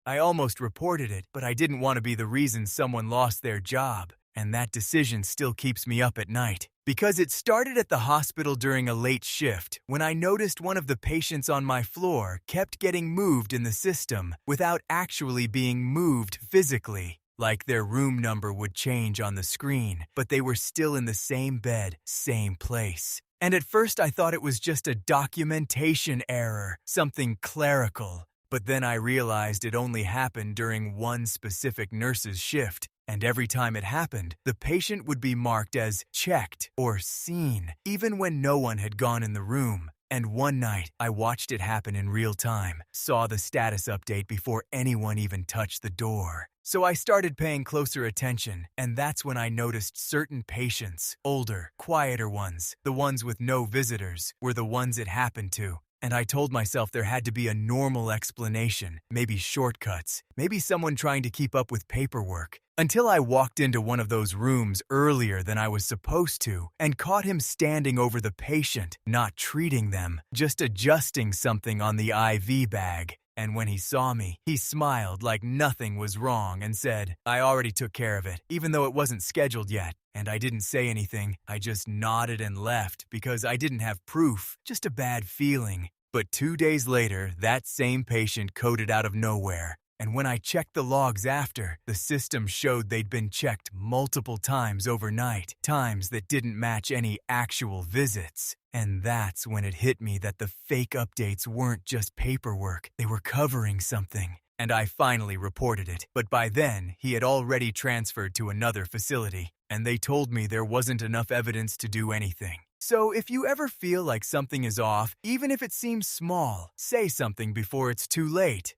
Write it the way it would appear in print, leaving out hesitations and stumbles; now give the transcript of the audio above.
I almost reported it, but I didn't want to be the reason someone lost their job, and that decision still keeps me up at night. Because it started at the hospital during a late shift when I noticed one of the patients on my floor kept getting moved in the system without actually being moved physically. Like their room number would change on the screen, but they were still in the same bed, same place. And at first I thought it was just a documentation error, something clerical. But then I realized it only happened during one specific nurse's shift, and every time it happened, the patient would be marked as checked or seen, even when no one had gone in the room. And one night, I watched it happen in real time, saw the status update before anyone even touched the door. So I started paying closer attention, and that's when I noticed certain patients, older, quieter ones, the ones with no visitors, were the ones it happened to. And I told myself there had to be a normal explanation, maybe shortcuts, maybe someone trying to keep up with paperwork. Until I walked into one of those rooms earlier than I was supposed to and caught him standing over the patient, not treating them, just adjusting something on the IV bag. And when he saw me, he smiled like nothing was wrong and said, "I already took care of it, even though it wasn't scheduled yet." And I didn't say anything. I just nodded and left because I didn't have proof, just a bad feeling. But 2 days later, that same patient coded out of nowhere. And when I checked the logs after, the system showed they'd been checked multiple times overnight, times that didn't match any actual visits. And that's when it hit me that the fake updates weren't just paperwork, they were covering something. And I finally reported it. But by then, he had already transferred to another facility, and they told me there wasn't enough evidence to do anything. So if you ever feel like something is off, even if it seems small, say something before it's too late.